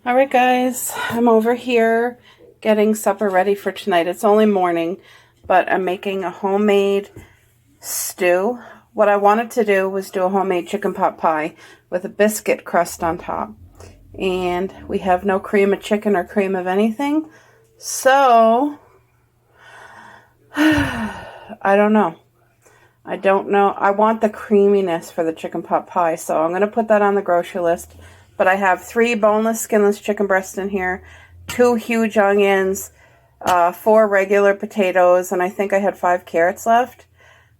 Alright guys, I'm over here getting supper ready for tonight. It's only morning, but I'm making a homemade stew. What I wanted to do was do a homemade chicken pot pie with a biscuit crust on top. And we have no cream of chicken or cream of anything. So, I don't know. I want the creaminess for the chicken pot pie, so I'm going to put that on the grocery list. But I have 3 boneless, skinless chicken breasts in here, 2 huge onions, 4 regular potatoes, and I think I had 5 carrots left.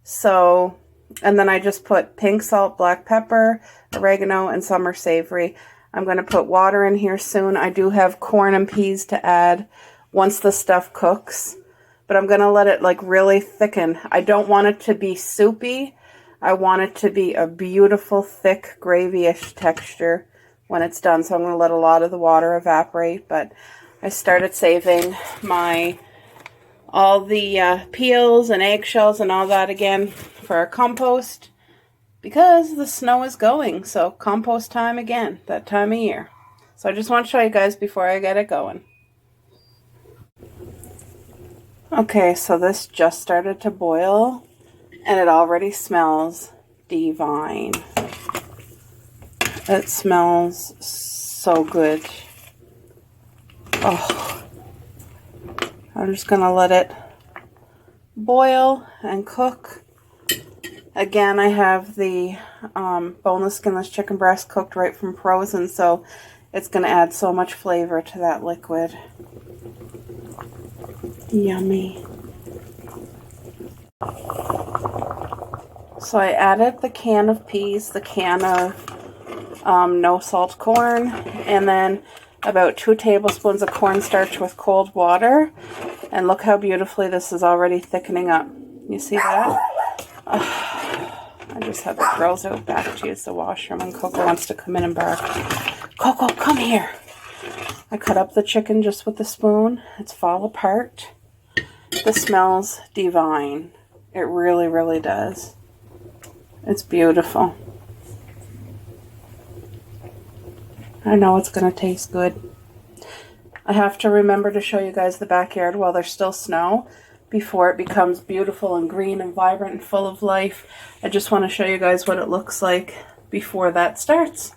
So, and then I just put pink salt, black pepper, oregano, and summer savory. I'm going to put water in here soon. I do have corn and peas to add once the stuff cooks. But I'm going to let it like really thicken. I don't want it to be soupy. I want it to be a beautiful, thick, gravy-ish texture when it's done. So I'm going to let a lot of the water evaporate. But I started saving all the peels and eggshells and all that again for our compost because the snow is going. So compost time again, that time of year. So I just want to show you guys before I get it going. Okay, so this just started to boil, and it already smells divine. It smells so good. Oh, I'm just going to let it boil and cook. Again, I have the boneless, skinless chicken breast cooked right from frozen, so it's going to add so much flavor to that liquid. Yummy. So I added the can of peas, the can of no salt corn, and then about 2 tablespoons of cornstarch with cold water. And look how beautifully this is already thickening up. You see that? I just have the girls out back to use the washroom, and Coco wants to come in and bark. Coco, come here. I cut up the chicken just with a spoon. It's fall apart. This smells divine. It really, really does. It's beautiful. I know it's going to taste good. I have to remember to show you guys the backyard while there's still snow before it becomes beautiful and green and vibrant and full of life. I just want to show you guys what it looks like before that starts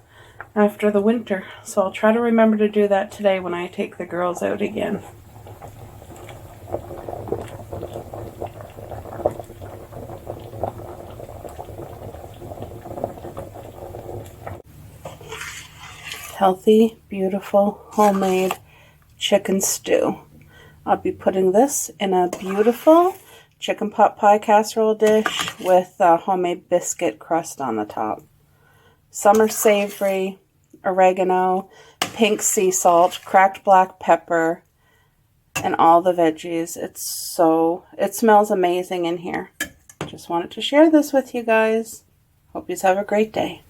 after the winter. So I'll try to remember to do that today when I take the girls out again. Healthy, beautiful, homemade chicken stew. I'll be putting this in a beautiful chicken pot pie casserole dish with a homemade biscuit crust on the top. Summer savory, oregano, pink sea salt, cracked black pepper, and all the veggies. It smells amazing in here. Just wanted to share this with you guys. Hope you have a great day.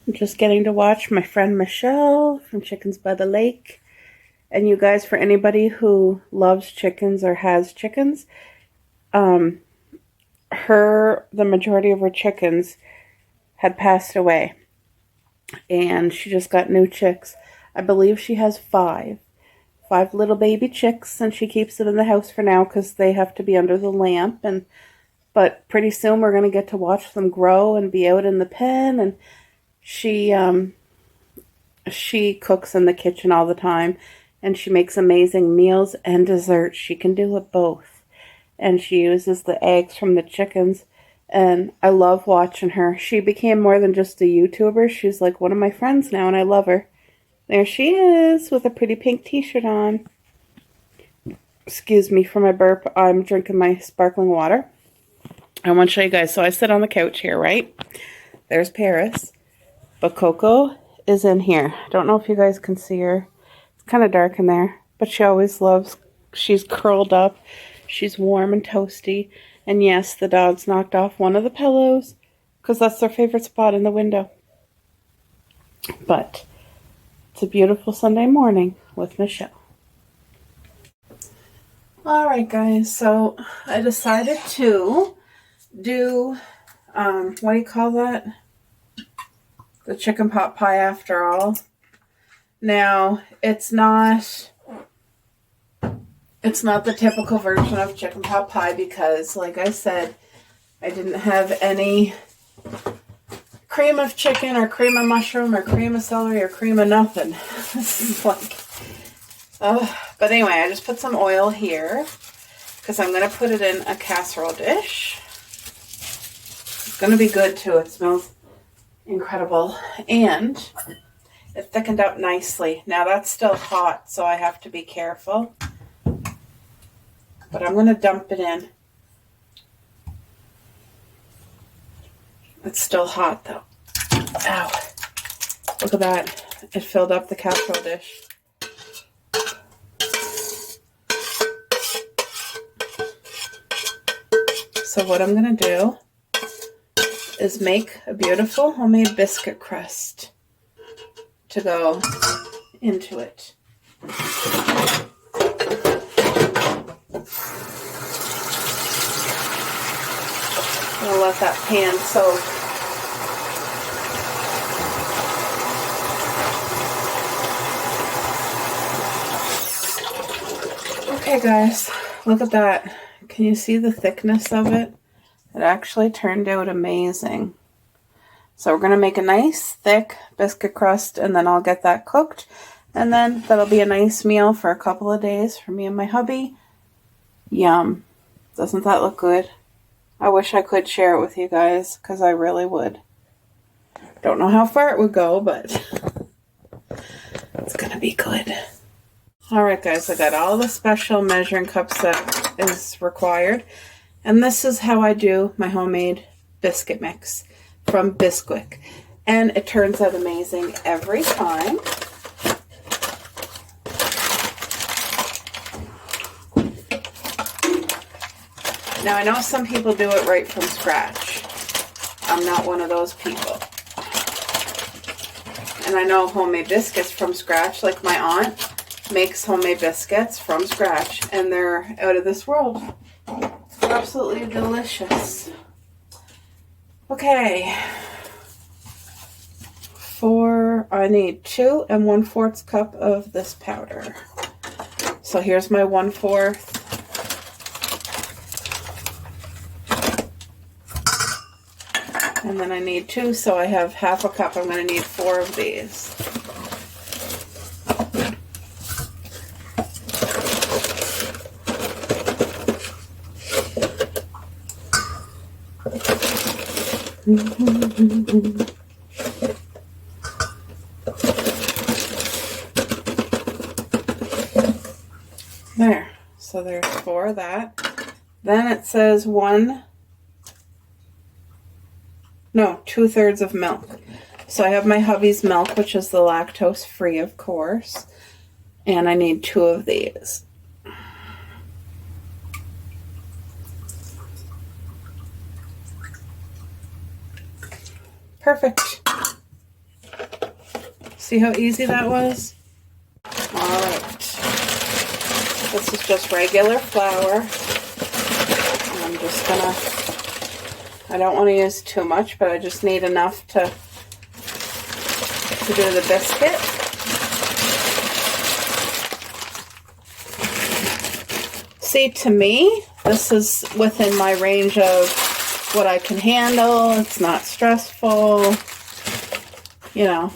I'm just getting to watch my friend Michelle from Chickens by the Lake. And you guys, for anybody who loves chickens or has chickens, the majority of her chickens had passed away. And she just got new chicks. I believe she has 5 little baby chicks, and she keeps them in the house for now because they have to be under the lamp. But pretty soon we're going to get to watch them grow and be out in the pen. And she cooks in the kitchen all the time, and she makes amazing meals and desserts. She can do it both. And she uses the eggs from the chickens, and I love watching her. She became more than just a YouTuber. She's like one of my friends now, and I love her. There she is with a pretty pink t-shirt on. Excuse me for my burp. I'm drinking my sparkling water. I want to show you guys. So I sit on the couch here, right? There's Paris. But Coco is in here. I don't know if you guys can see her. It's kind of dark in there. But she always loves, she's curled up. She's warm and toasty. And yes, the dogs knocked off one of the pillows because that's their favorite spot in the window. But it's a beautiful Sunday morning with Michelle. Alright guys, so I decided to do, what do you call that? the chicken pot pie after all. Now, it's not the typical version of chicken pot pie because, like I said, I didn't have any cream of chicken or cream of mushroom or cream of celery or cream of nothing. This is like, but anyway, I just put some oil here because I'm going to put it in a casserole dish. It's going to be good too. It smells incredible. And it thickened up nicely. Now that's still hot, so I have to be careful. But I'm going to dump it in. It's still hot though. Ow. Look at that. It filled up the casserole dish. So what I'm going to do is make a beautiful homemade biscuit crust to go into it. I'll let that pan soak. Okay guys, look at that. Can you see the thickness of it? It actually turned out amazing. So we're going to make a nice thick biscuit crust and then I'll get that cooked. And then that'll be a nice meal for a couple of days for me and my hubby. Yum. Doesn't that look good? I wish I could share it with you guys because I really would. Don't know how far it would go, but it's going to be good. Alright guys, I got all the special measuring cups that is required. And this is how I do my homemade biscuit mix from Bisquick. And it turns out amazing every time. Now I know some people do it right from scratch. I'm not one of those people. And I know homemade biscuits from scratch, like my aunt makes homemade biscuits from scratch and they're out of this world. They're absolutely delicious. Okay. I need 2 1/4 cup of this powder. So here's my 1/4. And then I need 2, so I have half a cup. I'm going to need 4 of these. There. So there's 4 of that. Then it says 2/3 of milk. So I have my hubby's milk, which is the lactose free, of course. And I need 2 of these. Perfect. See how easy that was? Alright. This is just regular flour. And I'm just gonna, I don't want to use too much, but I just need enough to do the biscuit. See, to me, this is within my range of what I can handle. It's not stressful, you know.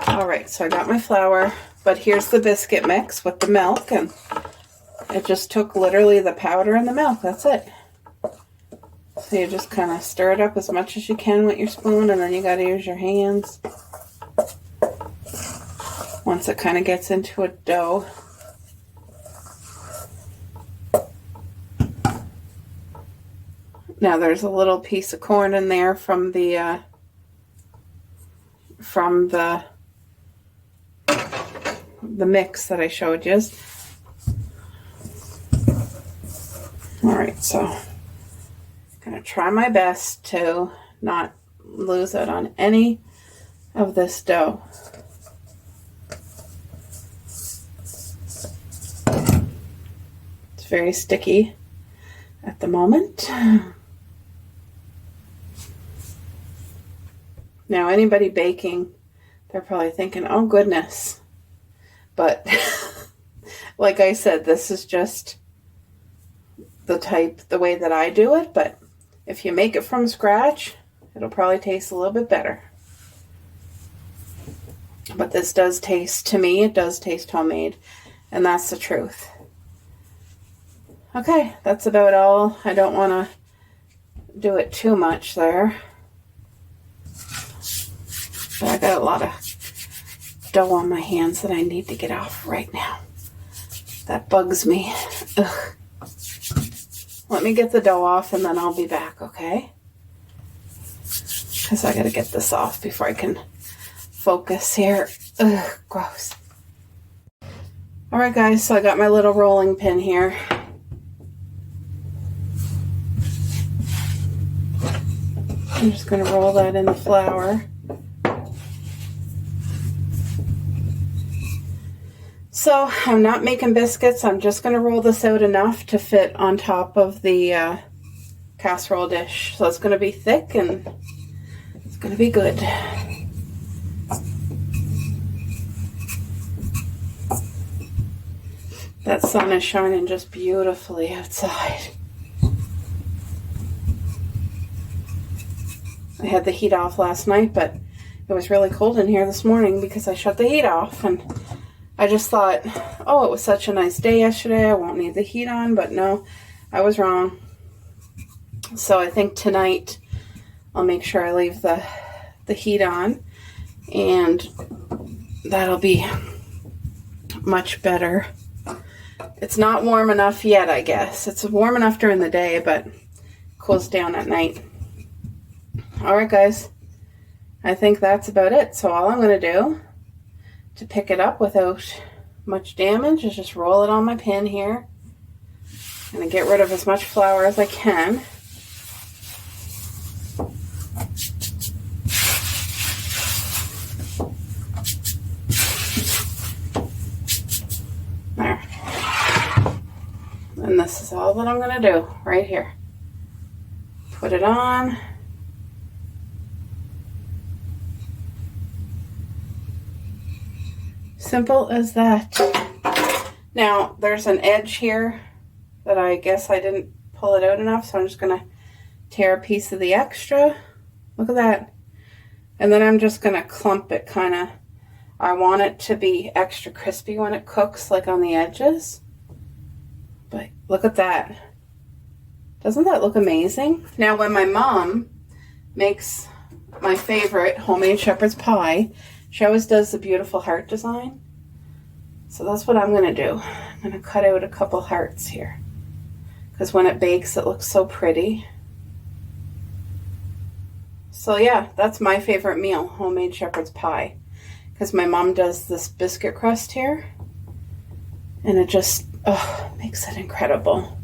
Alright, so I got my flour, but here's the biscuit mix with the milk, and it just took literally the powder and the milk. That's it. So you just kind of stir it up as much as you can with your spoon, and then you got to use your hands once it kind of gets into a dough. Now there's a little piece of corn in there from the mix that I showed you. Alright, so I'm going to try my best to not lose out on any of this dough. It's very sticky at the moment. Now, anybody baking, they're probably thinking, oh goodness. But like I said, this is just the way that I do it. But if you make it from scratch, it'll probably taste a little bit better. But this does taste, to me, it does taste homemade. And that's the truth. Okay, that's about all. I don't want to do it too much there. But I got a lot of dough on my hands that I need to get off right now. That bugs me. Ugh. Let me get the dough off and then I'll be back, okay? Because I got to get this off before I can focus here. Ugh, gross. Alright guys, so I got my little rolling pin here. I'm just going to roll that in the flour. So I'm not making biscuits. I'm just going to roll this out enough to fit on top of the casserole dish. So it's going to be thick and it's going to be good. That sun is shining just beautifully outside. I had the heat off last night, but it was really cold in here this morning because I shut the heat off, and I just thought, oh, it was such a nice day yesterday, I won't need the heat on, but no, I was wrong. So I think tonight I'll make sure I leave the heat on, and that'll be much better. It's not warm enough yet, I guess. It's warm enough during the day, but cools down at night. Alright guys, I think that's about it. So all I'm going to do to pick it up without much damage is just roll it on my pin here. I'm going to get rid of as much flour as I can. There. And this is all that I'm going to do right here. Put it on. Simple as that. Now, there's an edge here that I guess I didn't pull it out enough, so I'm just going to tear a piece of the extra. Look at that. And then I'm just going to clump it kind of. I want it to be extra crispy when it cooks, like on the edges. But look at that. Doesn't that look amazing? Now, when my mom makes my favorite homemade shepherd's pie, she always does the beautiful heart design. So that's what I'm going to do. I'm going to cut out a couple hearts here, because when it bakes, it looks so pretty. So yeah, that's my favorite meal, homemade shepherd's pie. Because my mom does this biscuit crust here, and it just makes it incredible.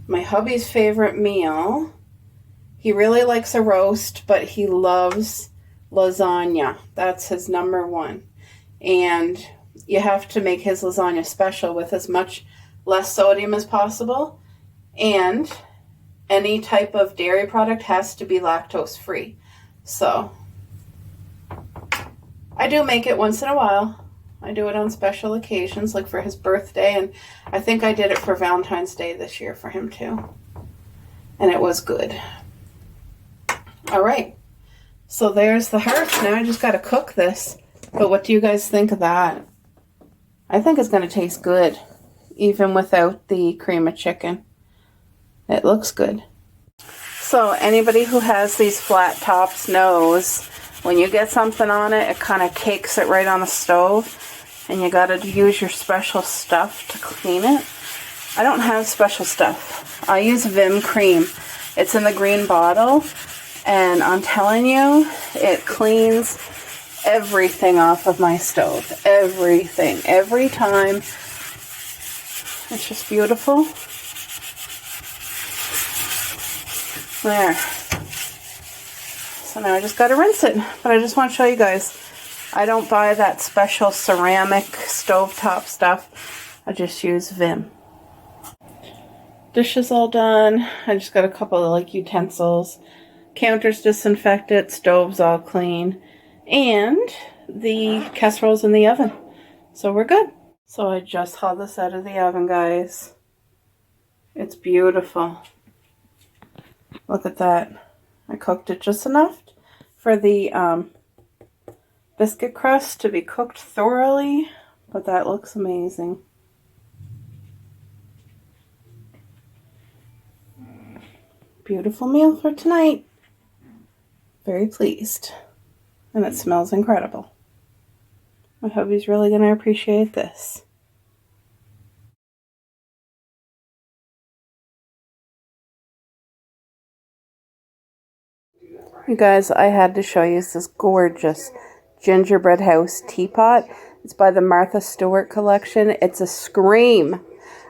My hubby's favorite meal, he really likes a roast, but he loves lasagna. That's his number one. And you have to make his lasagna special with as much less sodium as possible. And any type of dairy product has to be lactose free. So I do make it once in a while. I do it on special occasions, like for his birthday, and I think I did it for Valentine's Day this year for him too. And it was good. All right. So there's the hearts. Now I just got to cook this. But what do you guys think of that? I think it's going to taste good, even without the cream of chicken. It looks good. So anybody who has these flat tops knows when you get something on it, it kind of cakes it right on the stove. And you got to use your special stuff to clean it. I don't have special stuff. I use Vim cream. It's in the green bottle. And I'm telling you, it cleans everything off of my stove. Everything. Every time. It's just beautiful. There. So now I just got to rinse it. But I just want to show you guys. I don't buy that special ceramic stovetop stuff. I just use Vim. Dish is all done. I just got a couple of utensils. Counter's disinfected, stove's all clean, and the casserole's in the oven. So we're good. So I just hauled this out of the oven, guys. It's beautiful. Look at that. I cooked it just enough for the biscuit crust to be cooked thoroughly, but that looks amazing. Beautiful meal for tonight. Very pleased. And it smells incredible. My hubby's really going to appreciate this. You guys, I had to show you this gorgeous gingerbread house teapot. It's by the Martha Stewart collection. It's a scream.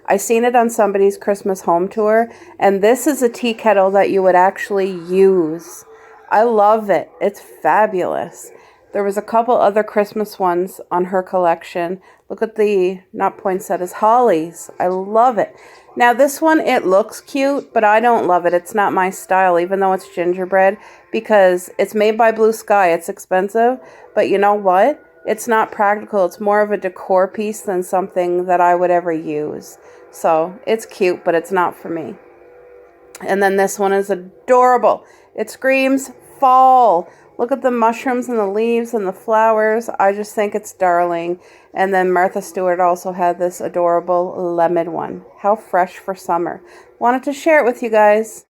I seen it on somebody's Christmas home tour, and this is a tea kettle that you would actually use. I love it. It's fabulous. There was a couple other Christmas ones on her collection. Look at the, not poinsettias, hollies. I love it. Now this one, it looks cute, but I don't love it. It's not my style, even though it's gingerbread, because it's made by Blue Sky. It's expensive, but you know what? It's not practical. It's more of a decor piece than something that I would ever use. So it's cute, but it's not for me. And then this one is adorable. It screams fall. Look at the mushrooms and the leaves and the flowers. I just think it's darling. And then Martha Stewart also had this adorable lemon one. How fresh for summer. Wanted to share it with you guys.